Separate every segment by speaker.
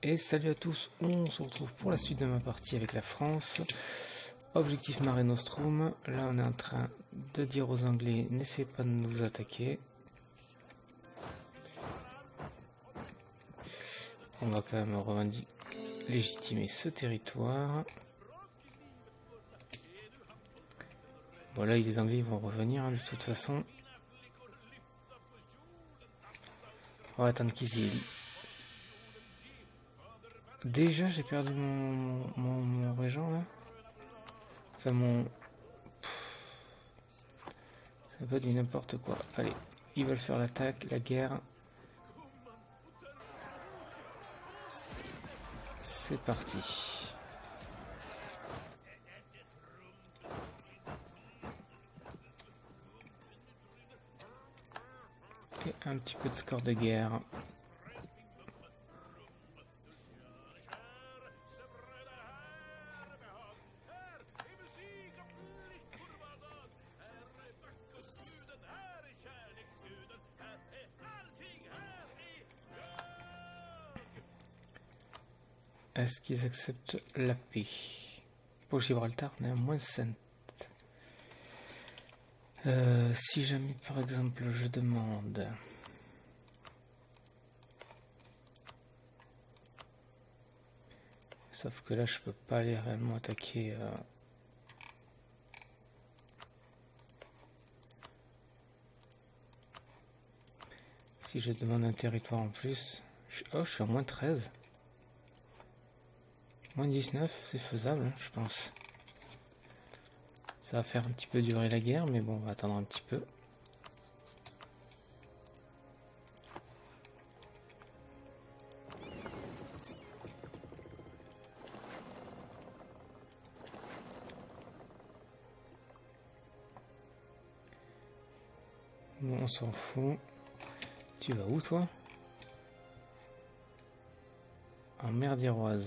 Speaker 1: Et salut à tous, on se retrouve pour la suite de ma partie avec la France. Objectif Mare Nostrum. Là on est en train de dire aux Anglais, n'essayez pas de nous attaquer. On va quand même revendiquer, légitimer ce territoire. Bon là les Anglais vont revenir de toute façon. On va attendre qu'ils y aient. Déjà j'ai perdu mon régent là. Enfin mon... Ça va du n'importe quoi. Allez, ils veulent faire l'attaque, la guerre. C'est parti. Et un petit peu de score de guerre. Est-ce qu'ils acceptent la paix? Pour Gibraltar, on est à -5. Si jamais par exemple je demande sauf que là je peux pas aller réellement attaquer si je demande un territoire en plus. Oh, je suis à -13. -19, c'est faisable, hein, je pense. Ça va faire un petit peu durer la guerre, mais bon, on va attendre un petit peu. Bon, on s'en fout. Tu vas où, toi? En mer d'Iroise.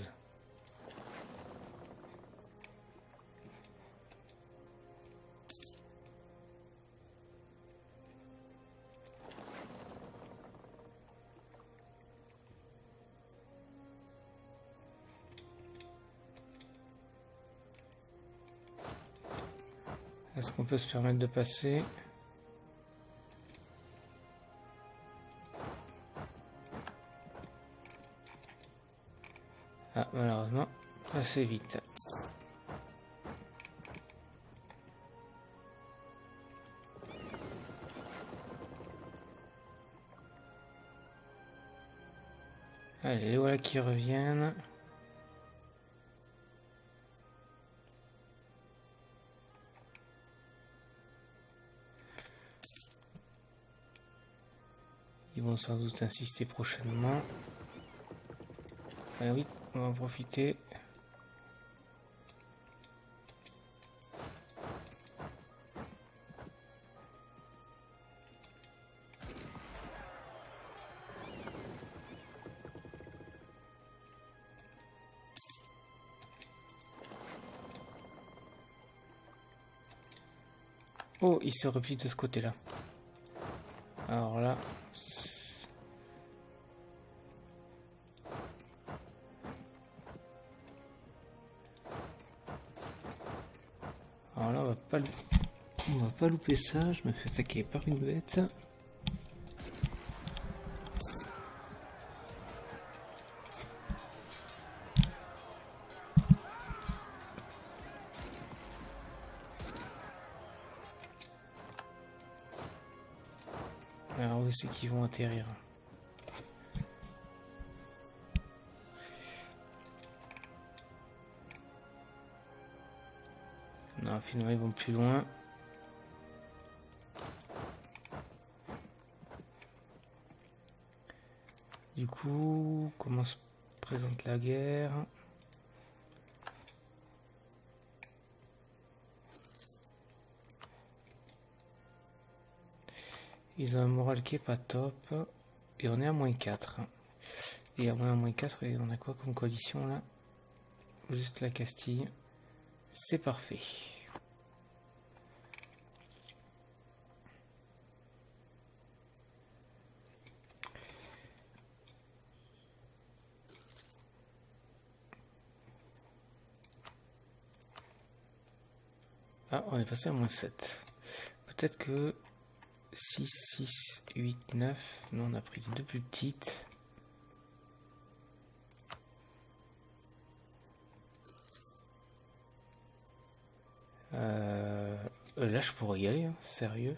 Speaker 1: Est-ce qu'on peut se permettre de passer? Ah, malheureusement, assez vite. Allez, les voilà qui reviennent. Ils vont sans doute insister prochainement. Ah oui, on va en profiter. Oh, il se replie de ce côté-là. Alors là... Alors là, on va pas louper ça. Je me fais attaquer par une bête. Alors où c'est qu'ils vont atterrir? Non, finalement ils vont plus loin. Du coup, comment se présente la guerre? Ils ont un moral qui est pas top. Et on est à -4. Et à -4, et on a quoi comme coalition là? Juste la Castille. C'est parfait. Ah, on est passé à -7. Peut-être que 6, 6, 8, 9. Non, on a pris les deux plus petites. Là, je pourrais y aller, hein, sérieux.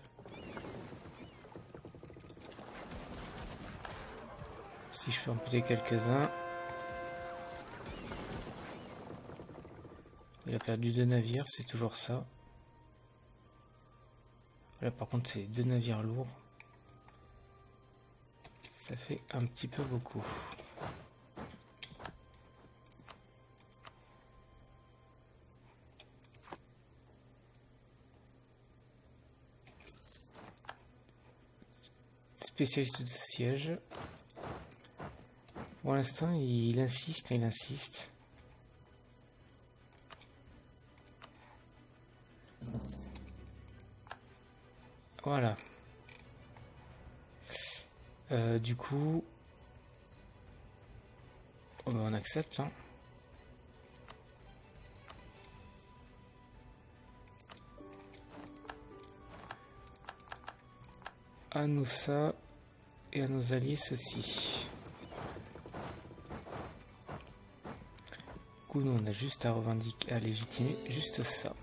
Speaker 1: Si je fais amputer quelques-uns. Il a perdu 2 navires, c'est toujours ça. Là, par contre, c'est 2 navires lourds. Ça fait un petit peu beaucoup. Spécialiste de siège. Pour l'instant, il insiste, il insiste. Voilà. Du coup, on accepte. Hein. À nous ça et à nos alliés ceci. Du coup, nous on a juste à revendiquer, à légitimer juste ça.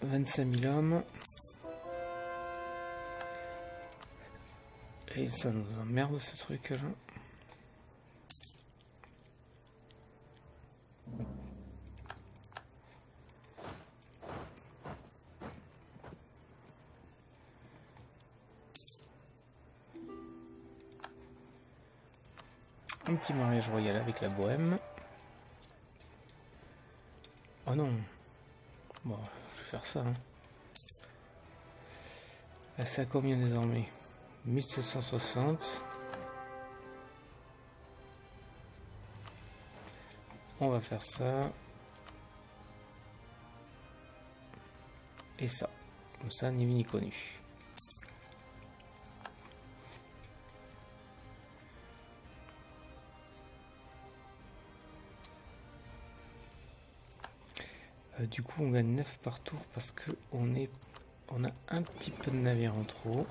Speaker 1: « 25 000 hommes. Et ça nous emmerde ce truc là. Un petit mariage royal avec la Bohème. Oh non. Bon, je vais faire ça. Hein. Là, c'est à combien désormais? 1760. On va faire ça. Et ça. Comme ça, ni vu ni connu. Du coup, on gagne 9 par tour parce que on a un petit peu de navires en trop.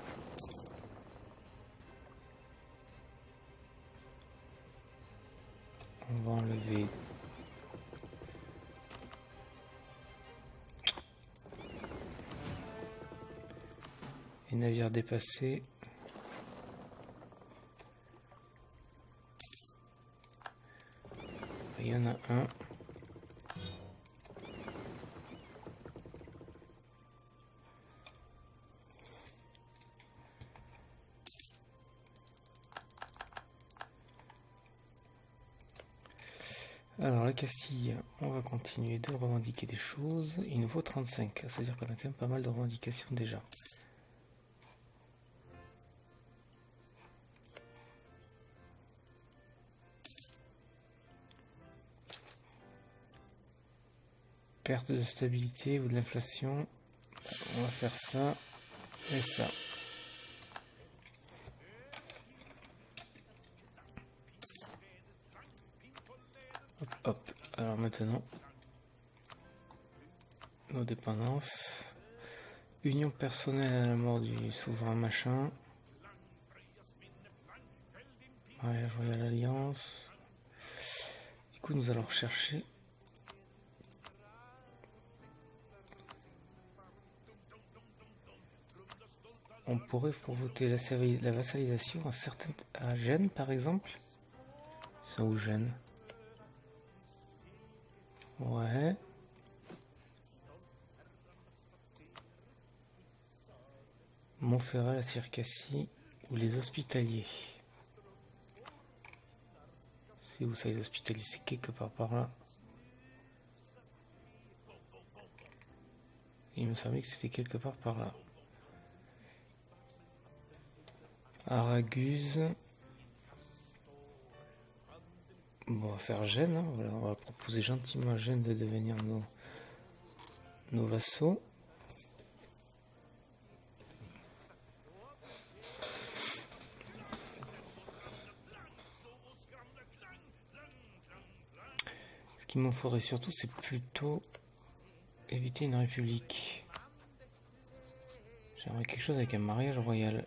Speaker 1: On va enlever les navires dépassés. Il y en a un. Alors la Castille, on va continuer de revendiquer des choses. Il nous faut 35, c'est-à-dire qu'on a quand même pas mal de revendications déjà. Perte de stabilité ou de l'inflation, on va faire ça et ça. Hop, hop. Alors maintenant, nos dépendances. Union personnelle à la mort du souverain machin. Ouais, Royal Alliance. Du coup, nous allons rechercher. On pourrait pour voter la vassalisation à Gênes par exemple. Ça ou Gênes. Ouais. Montferrat, la Circassie ou les Hospitaliers. C'est où ça les Hospitaliers? C'est quelque part par là. Il me semblait que c'était quelque part par là. Araguse. Bon, on va faire Gênes. Hein. Voilà, on va proposer gentiment à Gênes de devenir nos vassaux. qu'il me faudrait surtout, c'est plutôt éviter une république. J'aimerais quelque chose avec un mariage royal.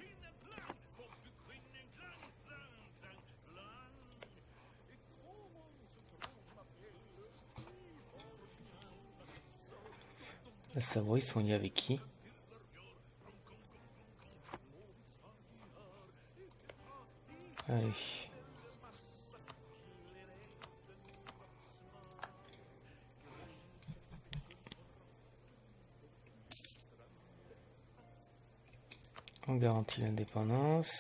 Speaker 1: La Savoie, ils sont liés avec qui? Allez. On garantit l'indépendance.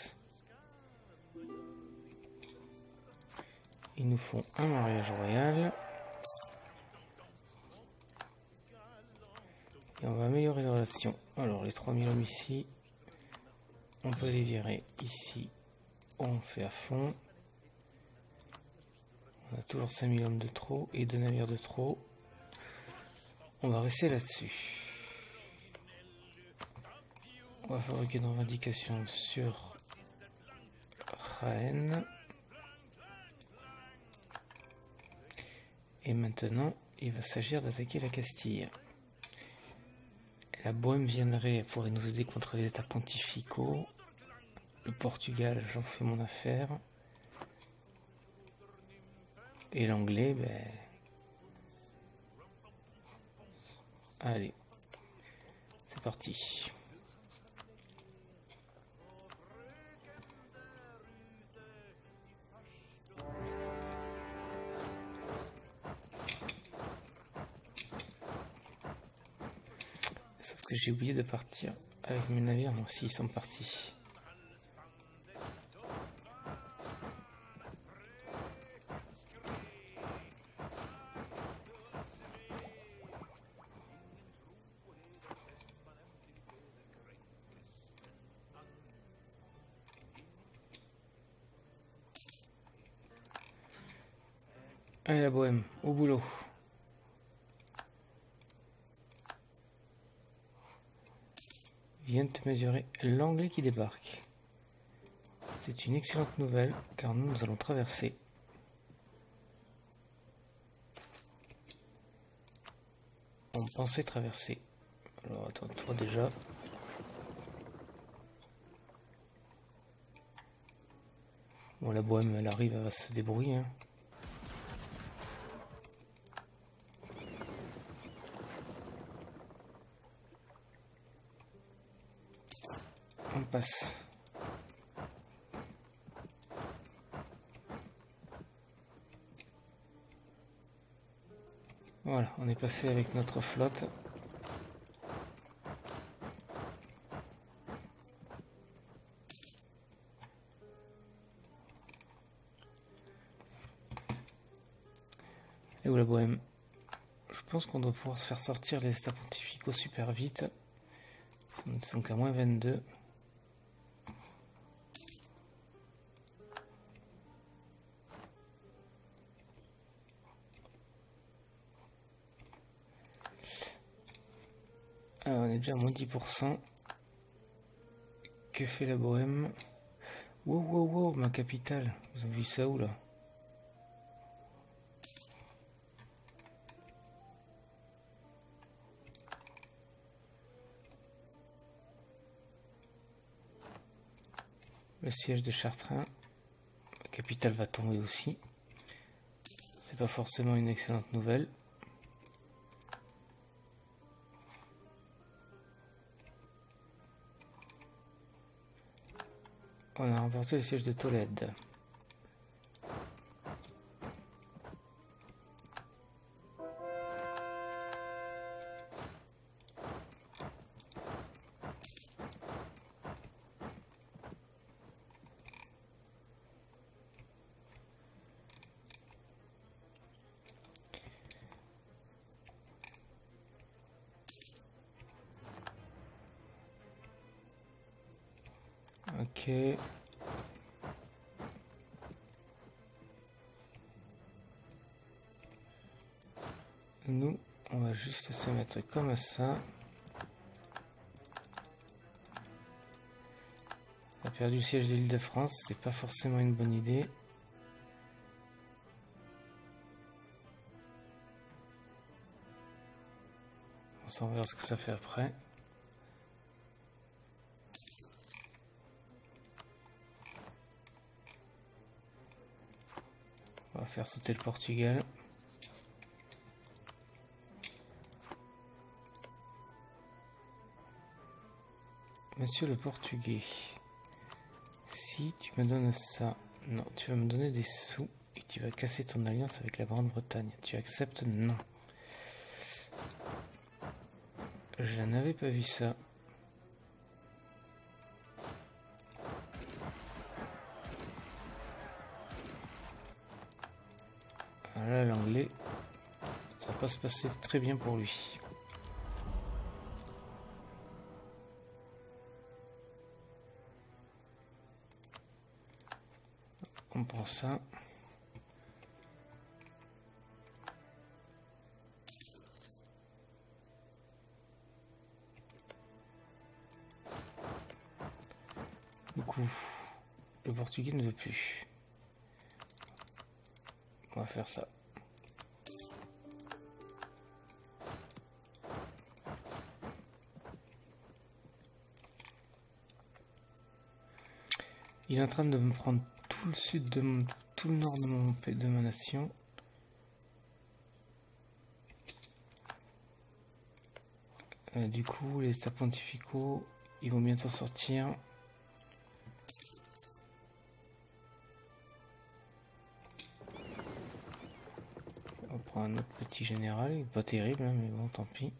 Speaker 1: Ils nous font un mariage royal. Et on va améliorer les relations. Alors les 3000 hommes ici, on peut les virer ici. On fait à fond. On a toujours 5000 hommes de trop et 2 navires de trop. On va rester là-dessus. On va fabriquer une revendication sur Rennes. Et maintenant, il va s'agir d'attaquer la Castille. La Bohême viendrait, pourrait nous aider contre les états pontificaux. Le Portugal, j'en fais mon affaire. Et l'anglais, ben... Allez, c'est parti. Sauf que j'ai oublié de partir avec mes navires. Non, si, ils sont partis. Allez la Bohême, au boulot. Viens de te mesurer l'anglais qui débarque. C'est une excellente nouvelle car nous allons traverser. On pensait traverser. Alors attends, toi déjà. Bon, la Bohême elle arrive, elle va se débrouiller. Hein. On passe. Voilà, on est passé avec notre flotte. Et où la Bohême? Je pense qu'on doit pouvoir se faire sortir les états pontificaux super vite. Ils sont qu'à moins 22. Alors, on est déjà à moins 10%. Que fait la Bohême? Wow, wow, wow, ma capitale. Vous avez vu ça où là? Le siège de Chartrain. La capitale va tomber aussi. C'est pas forcément une excellente nouvelle. On a remporté le siège de Tolède. Ok. Nous, on va juste se mettre comme ça. On a perdu le siège de l'Île-de-France, c'est pas forcément une bonne idée. On verra ce que ça fait après. On va faire sauter le Portugal. Monsieur le Portugais, si tu me donnes ça, non, tu vas me donner des sous et tu vas casser ton alliance avec la Grande-Bretagne. Tu acceptes? Non. Je n'avais pas vu ça. Là, l'anglais, ça va pas se passer très bien pour lui. On prend ça. Du coup, le Portugais ne veut plus. On va faire ça. Il est en train de me prendre tout le sud de tout le nord de ma nation. Du coup, les états pontificaux, ils vont bientôt sortir. On prend un autre petit général, il est pas terrible, hein, mais bon, tant pis.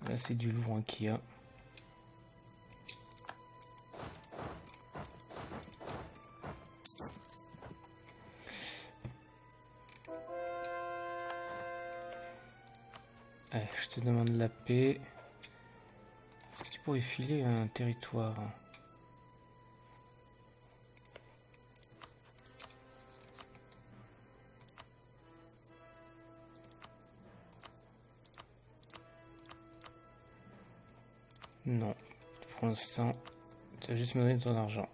Speaker 1: Là, c'est du lourd qu'il y a. Allez, je te demande la paix. Est-ce que tu pourrais filer un territoire? Non, pour l'instant, tu vas juste me donner ton argent.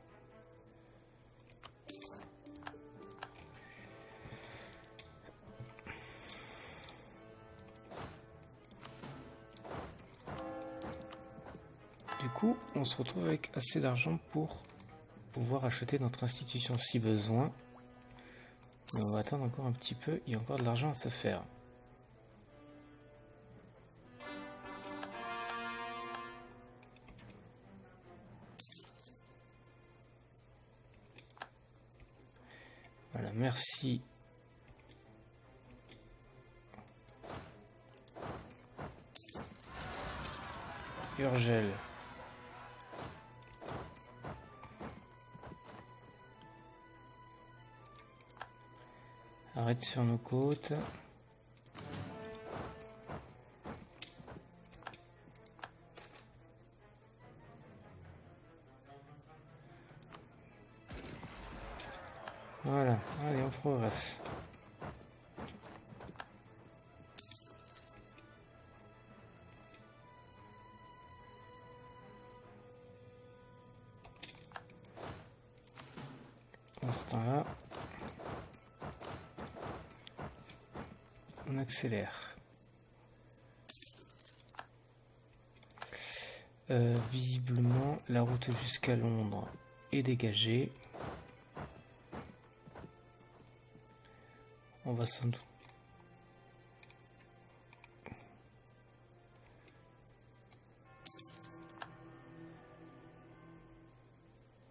Speaker 1: Du coup, on se retrouve avec assez d'argent pour pouvoir acheter notre institution si besoin. Mais on va attendre encore un petit peu, il y a encore de l'argent à se faire. Voilà, merci. Urgel. Arrête sur nos côtes. Voilà, allez, on progresse. Dans ce temps-là, on accélère. Visiblement, la route jusqu'à Londres est dégagée. On va sans doute.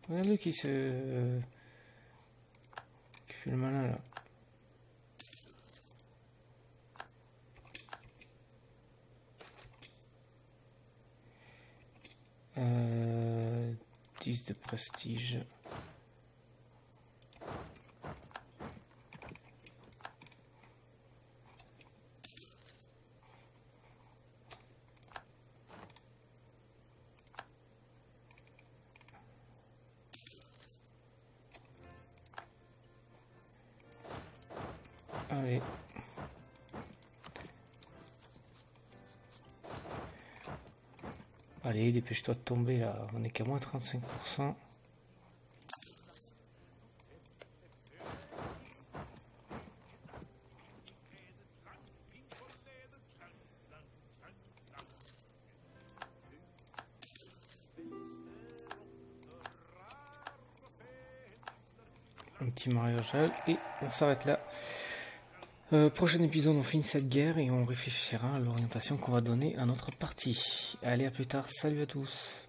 Speaker 1: Regardez qui fait le malin là. Euh, 10 de prestige. Allez. Allez, dépêche-toi de tomber là, on est qu'à moins 35%. un petit mariage et on s'arrête là. Prochain épisode, on finit cette guerre et on réfléchira à l'orientation qu'on va donner à notre partie. Allez, à plus tard, salut à tous.